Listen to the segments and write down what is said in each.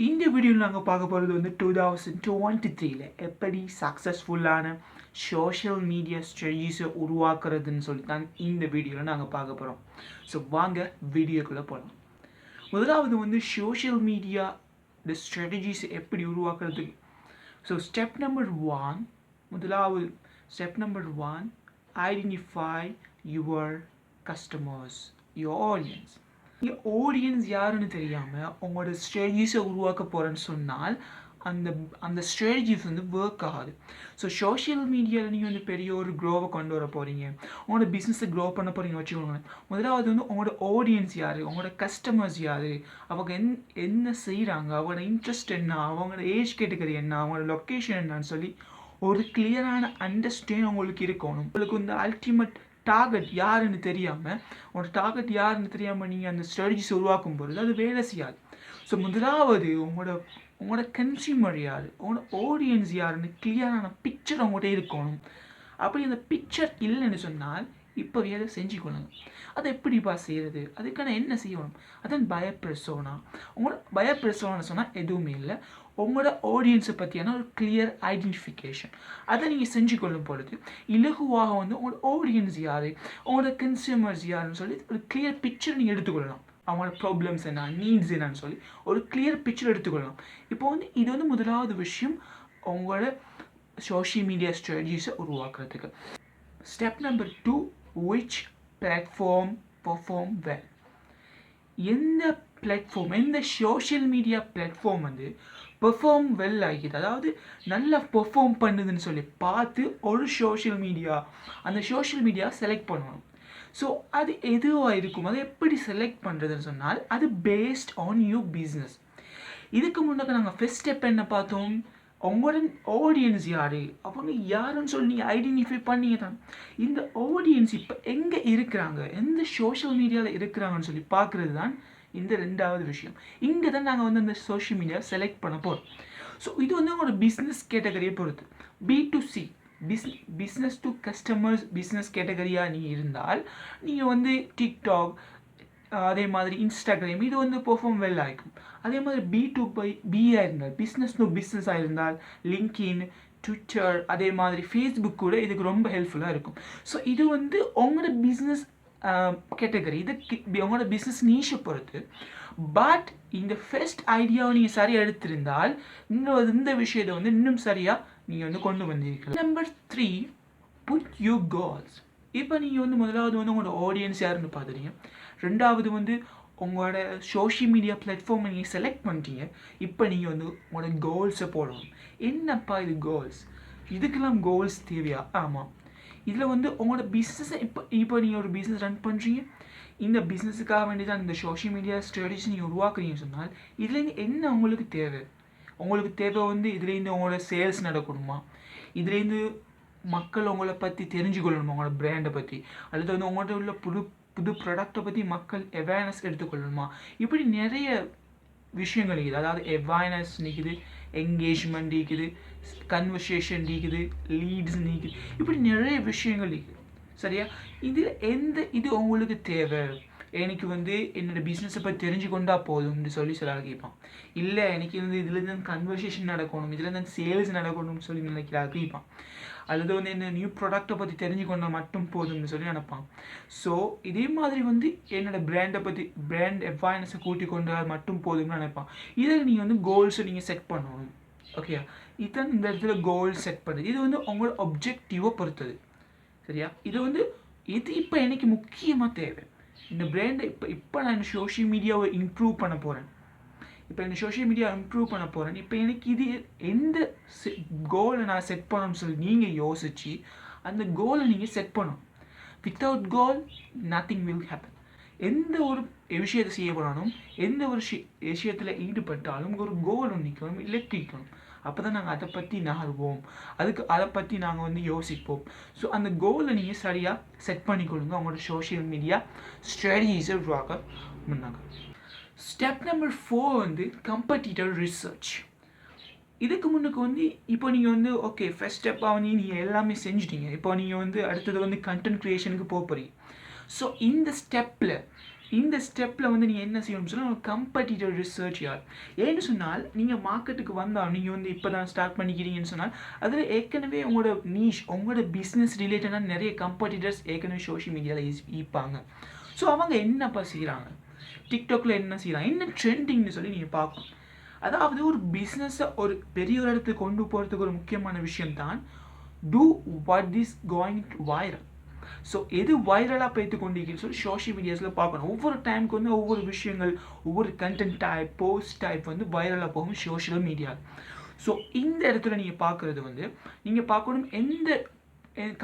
இந்த வீடியோவில் நாங்கள் பார்க்க போகிறது வந்து 2023 எப்படி சக்ஸஸ்ஃபுல்லான சோஷியல் மீடியா ஸ்ட்ராட்டஜிஸை உருவாக்குறதுன்னு சொல்லி தான் இந்த வீடியோவில் நாங்கள் பார்க்க போகிறோம். ஸோ வாங்க வீடியோக்குள்ளே போகலாம். முதலாவது வந்து சோஷியல் மீடியா ஸ்ட்ராட்டஜிஸை எப்படி உருவாக்குறதுக்கு. So step number 1 identify your customers, your audience. நீங்கள் ஆடியன்ஸ் யாருன்னு தெரியாமல் உங்களோட ஸ்ட்ராட்டஜிஸை உருவாக்க போகிறேன்னு சொன்னால் அந்த ஸ்ட்ராட்டஜிஸ் வந்து ஒர்க் ஆகாது. ஸோ சோஷியல் மீடியாவில் நீங்கள் வந்து பெரிய ஒரு க்ரோவை கொண்டு வர போகிறீங்க, உங்களோட பிஸ்னஸை க்ரோ பண்ண போகிறீங்க வச்சுக்கோங்க. முதலாவது வந்து உங்களோட ஆடியன்ஸ் யார், உங்களோட கஸ்டமர்ஸ் யார், அவங்க என்ன செய்கிறாங்க, அவங்களோட இன்ட்ரெஸ்ட் என்ன, அவங்களோட ஏஜ் கேட்டகரி என்ன, அவங்களோட லொக்கேஷன் என்னன்னு சொல்லி ஒரு கிளியரான அண்டர்ஸ்டாண்ட் உங்களுக்கு இருக்கணும். உங்களுக்கு வந்து அல்டிமேட் டார்கெட் யாருன்னு தெரியாமல் நீங்கள் அந்த ஸ்ட்ராட்டஜிஸ் உருவாக்கும் பொழுது அது வேலை செய்யாது. ஸோ முதலாவது உங்களோட கன்சியூமர் யார், உங்களோட ஆடியன்ஸ் யாருன்னு கிளியரான பிக்சர் அவங்கள்ட்ட இருக்கணும். அப்படி அந்த பிக்சர் இல்லைன்னு சொன்னால் இப்போவே அதை செஞ்சுக்கொள்ளுங்க. அதை எப்படிப்பா செய்கிறது, அதுக்கான என்ன செய்யணும், அதான் பயப்பிரசோனா. உங்களோட பயப்பிரசோனா சொன்னால் எதுவுமே இல்லை, உங்களோட ஆடியன்ஸை பற்றியான ஒரு கிளியர் ஐடென்டிஃபிகேஷன். அதை நீங்கள் செஞ்சு கொள்ளும் பொழுது இலகுவாக வந்து உங்களோட ஆடியன்ஸ் யார், உங்களோட கன்சியூமர்ஸ் யாருன்னு சொல்லி ஒரு கிளியர் பிக்சர் நீங்கள் எடுத்துக்கொள்ளலாம். அவங்களோட ப்ராப்ளம்ஸ் என்ன, நீட்ஸ் என்னன்னு சொல்லி ஒரு கிளியர் பிக்சர் எடுத்துக்கொள்ளலாம். இப்போ வந்து இது வந்து முதலாவது விஷயம் உங்களோட சோஷியல் மீடியா ஸ்ட்ராட்டஜிஸை உருவாக்குறதுக்கு. Step number 2, which platform perform well. எந்த சோஷியல் மீடியா பிளாட்ஃபார்ம் வந்து பெர்ஃபார்ம் வெல் ஆகிது, அதாவது நல்லா பெர்ஃபார்ம் பண்ணுதுன்னு சொல்லி பார்த்து ஒரு சோஷியல் மீடியா செலக்ட் பண்ணணும். ஸோ அது எதுவாக இருக்கும், அதை எப்படி செலக்ட் பண்ணுறதுன்னு சொன்னால் அது பேஸ்ட் ஆன் யூர் பிஸ்னஸ். இதுக்கு முன்னாடி நாங்கள் ஃபர்ஸ்ட் ஸ்டெப் என்ன பார்த்தோம், உங்களோட ஆடியன்ஸ் யார், அவங்க யாருன்னு சொல்லி நீங்கள் ஐடென்டிஃபை பண்ணிங்க தான். இந்த ஆடியன்ஸ் இப்போ எங்கே இருக்கிறாங்க, எந்த சோஷியல் மீடியாவில் இருக்கிறாங்கன்னு சொல்லி பார்க்குறது தான் இந்த ரெண்டாவது விஷயம். இங்கே தான் நாங்கள் வந்து அந்த சோஷியல் மீடியா செலக்ட் பண்ண போகிறோம். ஸோ இது வந்து உங்களோட பிஸ்னஸ் கேட்டகரியை பொறுத்து. B2C, business to customers business கேட்டகரியாக நீங்கள் இருந்தால் நீங்கள் வந்து டிக்டாக், அதே மாதிரி இன்ஸ்டாகிராம், இது வந்து பெர்ஃபார்ம் வெல் ஆகிக்கும். அதே மாதிரி B2B இருந்தால், பிஸ்னஸ் டு பிஸ்னஸாக இருந்தால் லிங்க்இன், ட்விட்டர், அதே மாதிரி ஃபேஸ்புக் கூட இதுக்கு ரொம்ப ஹெல்ப்ஃபுல்லாக இருக்கும். ஸோ இது வந்து உங்களோட பிஸ்னஸ் கேட்டகரி, இது உங்களோட பிஸ்னஸ் நீஷை பொறுத்து. பட் இந்த ஃபர்ஸ்ட் ஐடியாவை நீங்கள் சரியாக எடுத்திருந்தால் இந்த விஷயத்தை வந்து இன்னும் சரியாக நீங்கள் வந்து கொண்டு வந்திருக்கலாம். Number 3, put you goals. இப்போ நீங்கள் வந்து முதலாவது வந்து உங்களோட ஆடியன்ஸ் யாருன்னு பார்த்துறீங்க, ரெண்டாவது வந்து உங்களோட சோஷியல் மீடியா பிளாட்ஃபார்மை நீங்கள் செலக்ட் பண்ணிட்டீங்க. இப்போ நீங்கள் வந்து உங்களோட கோல்ஸை போடணும். என்னப்பா இது கோல்ஸ், இதுக்கெல்லாம் கோல்ஸ் தேவையா? ஆமாம், இதில் வந்து உங்களோட பிஸ்னஸை இப்போ நீங்கள் ஒரு பிஸ்னஸ் ரன் பண்ணுறீங்க, இந்த பிஸ்னஸுக்காக வேண்டி தான் இந்த சோஷியல் மீடியா ஸ்ட்ராட்டஜி நீங்கள் உருவாக்குறீங்கன்னு சொன்னால் இதுலேருந்து என்ன உங்களுக்கு தேவை வந்து இதுலேருந்து உங்களோட சேல்ஸ் நடக்கணுமா, இதுலேருந்து மக்கள் உங்களை பற்றி தெரிஞ்சுக்கொள்ளணுமா, உங்களோட பிராண்டை பற்றி, அல்லது வந்து உங்கள்கிட்ட உள்ள புது ப்ராடக்டை பற்றி மக்கள் அவேர்னஸ் எடுத்துக்கொள்ளணுமா. இப்படி நிறைய விஷயங்கள் இருக்குது. அதாவது அவேர்னஸ் நீக்குது, என்கேஜ்மெண்ட் நீக்குது, கன்வர்சேஷன் நீக்குது, லீட்ஸ் நீக்குது, இப்படி நிறைய விஷயங்கள் இருக்குது. சரியா, இதில் இது உங்களுக்கு தேவை. எனக்கு வந்து என்னோடய பிஸ்னஸை பற்றி தெரிஞ்சு கொண்டா போதும்னு சொல்லி சிலர் கேட்பான். இல்லை, எனக்கு வந்து இதுலேருந்து கன்வர்சேஷன் நடக்கணும், இதுலேருந்து சேல்ஸ் நடக்கணும்னு சொல்லி நினைக்கிறாரு கேட்பான். அல்லது வந்து என்ன நியூ ப்ராடக்டை பற்றி தெரிஞ்சு கொண்டால் மட்டும் போதும்னு சொல்லி நினைப்பான். ஸோ இதே மாதிரி வந்து என்னோடய பிராண்ட் அவேர்னஸை கூட்டி கொண்டால் மட்டும் போதும்னு நினைப்பான். இதில் நீங்கள் வந்து கோல்ஸை நீங்கள் செட் பண்ணணும். ஓகே, இதுதான் இந்த இடத்துல கோல் செட் பண்ணுறது. இது வந்து உங்களோட ஒப்ஜெக்டிவை பொறுத்தது. சரியா, இது வந்து இப்போ எனக்கு முக்கியமாக தேவை. இந்த பிராண்டை இப்போ நான் சோஷியல் மீடியாவை இம்ப்ரூவ் பண்ண போகிறேன். இப்போ எனக்கு இது எந்த கோலை நான் செட் பண்ணணும்னு சொல்லி நீங்கள் யோசித்து அந்த கோலை நீங்கள் செட் பண்ணணும். Without goal nothing will happen. எந்த ஒரு விஷயத்தை செய்ய போனாலும், எந்த ஒரு விஷயத்தில் ஈடுபட்டாலும் ஒரு கோல் நிற்கணும், இலக்கிக்கணும். அப்போ தான் நாங்கள் அதை பற்றி நகர்வோம், அதை பற்றி நாங்கள் வந்து யோசிப்போம். ஸோ அந்த கோலை நீங்கள் சரியாக செட் பண்ணிக்கொள்ளுங்க உங்களோட சோஷியல் மீடியா ஸ்ட்ராட்டஜிஸை உருவாக்க முன்னாங்க. ஸ்டெப் நம்பர் 4 வந்து கம்படிட்டர் ரிசர்ச். இதுக்கு முன்னுக்கு வந்து இப்போ நீங்கள் வந்து ஓகே ஃபர்ஸ்ட் ஸ்டெப்பாக வந்து நீங்கள் எல்லாமே செஞ்சுட்டீங்க. இப்போ நீங்கள் வந்து அடுத்தது வந்து கண்டென்ட் க்ரியேஷனுக்கு போகிறீங்க. ஸோ இந்த ஸ்டெப்பில் இந்த ஸ்டெப்பில் வந்து நீங்கள் என்ன செய்யணும்னு சொன்னால் கம்படிட்டர் ரிசர்ச் யார் ஏன்னு சொன்னால் நீங்கள் மார்க்கெட்டுக்கு வந்தால் நீங்கள் வந்து இப்போ தான் ஸ்டார்ட் பண்ணிக்கிறீங்கன்னு சொன்னால் அதில் ஏற்கனவே உங்களோட நீஷ் உங்களோட பிஸ்னஸ் ரிலேட்டடான நிறைய கம்படிட்டர்ஸ் ஏற்கனவே சோஷியல் மீடியாவில் ஈப்பாங்க. ஸோ அவங்க என்னப்பா செய்கிறாங்க, டிக்டாக்ல என்ன செய்கிறாங்க, என்ன ட்ரெண்டிங்னு சொல்லி நீங்கள் பார்க்கணும். அதாவது ஒரு பிஸ்னஸை ஒரு பெரிய ஒரு இடத்துக்கு கொண்டு போகிறதுக்கு ஒரு முக்கியமான விஷயம் தான் do what is going to viral. So எது வைரலாக போய்த்து கொண்டிருக்குன்னு சொல்லி சோஷியல் மீடியாஸில் பார்க்கணும். ஒவ்வொரு டைமுக்கு வந்து ஒவ்வொரு விஷயங்கள், ஒவ்வொரு கண்டென்ட் டைப், போஸ்ட் டைப் வந்து வைரலாக போகும் சோஷியல் மீடியா. ஸோ இந்த இடத்துல நீங்கள் பார்க்குறது வந்து நீங்கள் பார்க்கணும் எந்த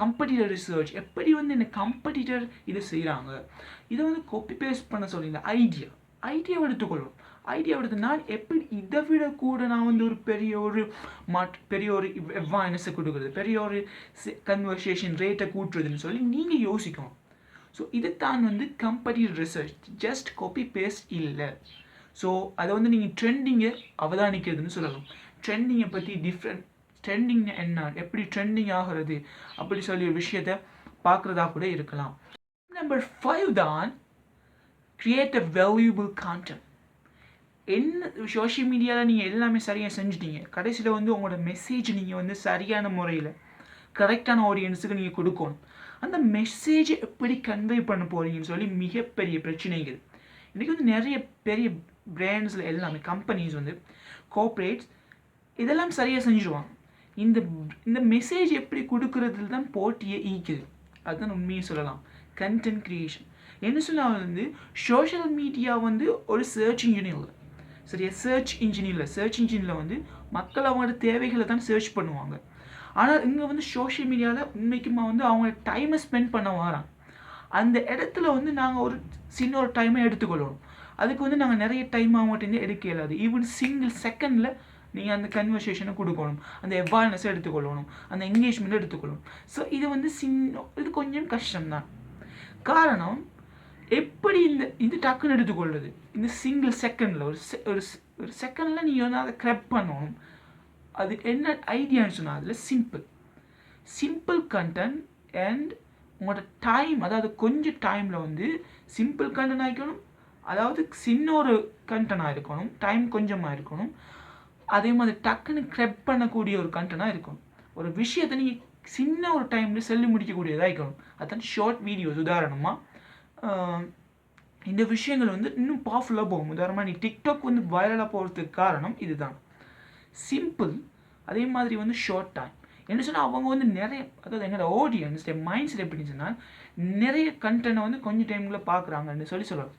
கம்படிட்டர் ரிசர்ச், எப்படி வந்து இந்த கம்படிட்டர் இதை செய்கிறாங்க, இதை வந்து காப்பி பேஸ்ட் பண்ண சொல்லி இந்த ஐடியாவை எடுத்துக்கொள்ளணும். ஐடியா எடுத்து நான் எப்படி இதை விட கூட நான் வந்து ஒரு பெரிய ஒரு அவேர்னஸை கொடுக்குறது, பெரிய ஒரு கன்வர்சேஷன் ரேட்டை கூட்டுறதுன்னு சொல்லி நீங்கள் யோசிக்கணும். ஸோ இதைத்தான் வந்து competitor research, just copy paste இல்லை. ஸோ அதை வந்து நீங்கள் ட்ரெண்டிங்கை அவதானிக்கிறதுன்னு சொல்லலாம். ட்ரெண்டிங்கை பற்றி ட்ரெண்டிங் என்ன, எப்படி ட்ரெண்டிங் ஆகிறது அப்படி சொல்லி ஒரு விஷயத்தை பார்க்குறதா கூட இருக்கலாம். நம்பர் 5 தான் கிரியேட் அ வேல்யூபிள் கான்டென்ட். என்ன சோஷியல் மீடியாவில் நீங்கள் எல்லாமே சரியாக செஞ்சுட்டீங்க, கடைசியில் வந்து உங்களோட மெசேஜ் நீங்கள் வந்து சரியான முறையில் கரெக்டான ஆடியன்ஸுக்கு நீங்கள் கொடுக்கணும். அந்த மெசேஜை எப்படி கன்வே பண்ண போகிறீங்கன்னு சொல்லி மிகப்பெரிய பிரச்சனைகள். இன்றைக்கி வந்து நிறைய பெரிய பிராண்ட்ஸில் எல்லாமே கம்பெனிஸ் வந்து கோஆப்ரேட்ஸ் இதெல்லாம் சரியாக செஞ்சுருவாங்க. இந்த மெசேஜ் எப்படி கொடுக்குறதுல தான் போட்டியை ஈக்குது. அதுதான் உண்மையை சொல்லலாம். கண்டென்ட் க்ரியேஷன் என்ன சொன்னால் வந்து சோஷியல் மீடியா வந்து ஒரு சர்ச் இன்ஜின் இல்லை, சரியா? சர்ச் இன்ஜினில் வந்து மக்கள் அவங்களோட தேவைகளை தான் சர்ச் பண்ணுவாங்க. ஆனால் இங்கே வந்து சோஷியல் மீடியாவில் உண்மைக்குமா வந்து அவங்க டைமை ஸ்பெண்ட் பண்ண வராங்க. அந்த இடத்துல வந்து நாங்கள் ஒரு சின்ன ஒரு டைமை எடுத்துக்கொள்ளணும். அதுக்கு வந்து நாங்கள் நிறைய டைம் அவங்ககிட்ட எடுக்க இயலாது. ஈவன் சிங்கிள் செகண்டில் நீங்கள் அந்த கன்வர்சேஷனை கொடுக்கணும், அந்த அவேர்னஸை எடுத்துக்கொள்ளணும், அந்த என்கேஜ்மெண்ட்டை எடுத்துக்கொள்ளணும். ஸோ இது வந்து இது கொஞ்சம் கஷ்டம்தான். காரணம் எப்படி இது டக்குன்னு எடுத்துக்கொள்வது, இந்த சிங்கிள் செகண்டில் ஒரு செகண்டில் நீங்கள் வந்து அதை கிராப் பண்ணணும். அது என்ன ஐடியான்னு சொன்னால் அதில் சிம்பிள் கண்டென்ட் அண்ட் உங்களோட டைம், அதாவது கொஞ்சம் டைமில் வந்து சிம்பிள் கண்டென்ட் ஆகிக்கணும், அதாவது சின்ன ஒரு கண்டென்ட்டாக இருக்கணும், டைம் கொஞ்சமாக இருக்கணும், அதே மாதிரி டக்குன்னு கிராப் பண்ணக்கூடிய ஒரு கண்டென்ட்டாக இருக்கணும். ஒரு விஷயத்தை நீங்கள் சின்ன ஒரு டைமில் சொல்லி முடிக்கக்கூடியதாக இருக்கணும். அதுதான் ஷார்ட் வீடியோஸ். உதாரணமாக இந்த விஷயங்கள் வந்து இன்னும் பவர்ஃபுல்லாக போகும். உதாரணமாக நீ டிக்டாக் வந்து வைரலாக போகிறதுக்கு காரணம் இதுதான். சிம்பிள், அதே மாதிரி வந்து ஷார்ட் டைம். என்ன சொன்னால் அவங்க வந்து நிறைய, அதாவது எங்களோட ஆடியன்ஸ் மைண்ட் செட் எப்படின்னு சொன்னால் நிறைய கண்டென்ட்டை வந்து கொஞ்சம் டைமில் பார்க்குறாங்கன்னு சொல்லலாம்.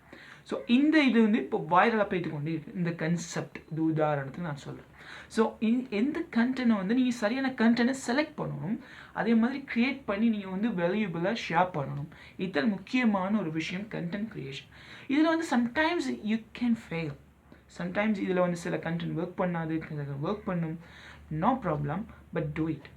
ஸோ இது வந்து இப்போ வைரலாக போய்த்து கொண்டே இருக்குது இந்த கன்செப்ட். இது உதாரணத்துக்கு நான் சொல்கிறேன். ஸோ எந்த கண்டென்ட்டை வந்து நீங்கள் சரியான கண்டென்ட்டை செலக்ட் பண்ணணும், அதே மாதிரி க்ரியேட் பண்ணி நீங்கள் வந்து வேல்யூபிளாக ஷேர் பண்ணணும். இதுதான் முக்கியமான ஒரு விஷயம் கண்டென்ட் க்ரியேஷன். இதில் வந்து sometimes you can fail. Sometimes இதில் வந்து சில கண்டென்ட் ஒர்க் பண்ணாது, ஒர்க் பண்ணும், no problem, but do it.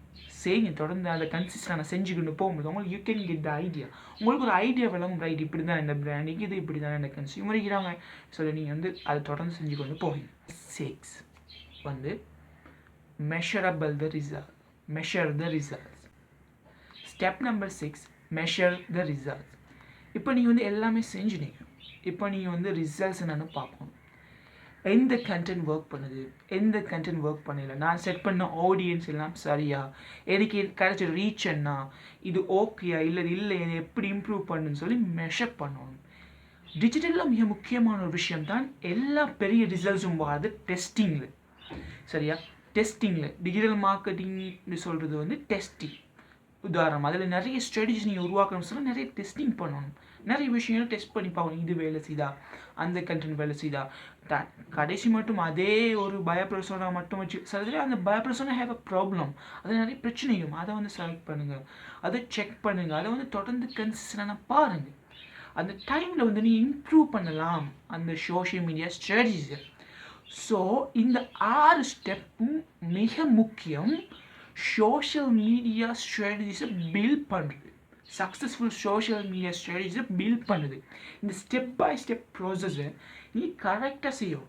செய்யுங்க, தொடர்ந்து அதை கன்சிஸ்டண்டாக செஞ்சுக்கிட்டு போகும்போது உங்களுக்கு you can get the idea. உங்களுக்கு ஒரு ஐடியா விளங்கும், ரைட் இப்படி தான் இந்த பிராண்டிங், இது இப்படி தான் இந்த கன்சியூமர் இருக்கிறாங்க சொல்லி நீங்கள் வந்து அதை தொடர்ந்து செஞ்சு கொண்டு போவீங்க. 6 வந்து measure the results. Step number 6 measure the results. இப்போ நீங்கள் வந்து எல்லாமே செஞ்சுனீங்க, இப்போ நீங்கள் வந்து ரிசல்ட்ஸ் என்னென்னு பார்க்கணும். எந்த கண்டென்ட் ஒர்க் பண்ணுது, எந்த கண்டென்ட் ஒர்க் பண்ணல, நான் செட் பண்ண ஆடியன்ஸ் எல்லாம் சரியா, எனக்கு கிடைச்ச ரீச் என்ன, இது ஓகேயா இல்லை இதை எப்படி இம்ப்ரூவ் பண்ணுன்னு சொல்லி மெஷர் பண்ணணும். டிஜிட்டலில் மிக முக்கியமான ஒரு விஷயம் தான் எல்லா பெரிய ரிசல்ட்ஸும் வர்றது டெஸ்டிங்கில், சரியா? டெஸ்டிங்கில் டிஜிட்டல் மார்க்கெட்டிங்னு சொல்கிறது வந்து டெஸ்டிங். உதாரணம், அதில் நிறைய ஸ்ட்ராட்டஜிஸ் நீங்கள் உருவாக்கணும்னு சொன்னால் நிறைய டெஸ்டிங் பண்ணணும், நிறைய விஷயங்கள் டெஸ்ட் பண்ணி பார்க்கணும். இது வேலை செய்தா, அந்த கண்டென்ட் வேலை செய்தா, கடைசி மட்டும் அதே ஒரு பயப்பர்சோனா மட்டும் வச்சு சில அந்த பயப்பர்சோனா ஹேவ் அ ப்ராப்ளம், அது நிறைய பிரச்சனையும், அதை வந்து செலக்ட் பண்ணுங்கள், அதை செக் பண்ணுங்கள், அதை வந்து தொடர்ந்து கன்சிஸ்டண்டாக பாருங்கள். அந்த டைமில் வந்து நீ இம்ப்ரூவ் பண்ணலாம் அந்த சோஷியல் மீடியா ஸ்ட்ராட்டஜிஸை. ஸோ இந்த 6 ஸ்டெப்பும் மிக முக்கியம் சோஷியல் மீடியா ஸ்ட்ராட்டஜிஸை பில்ட் பண்ணுறது. சக்ஸஸ்ஃபுல் சோஷியல் மீடியா ஸ்ட்ராட்டஜிஸை பில்ட் பண்ணுது. இந்த ஸ்டெப் பை ஸ்டெப் ப்ராசஸை நீ கரெக்டாக செய்யும்.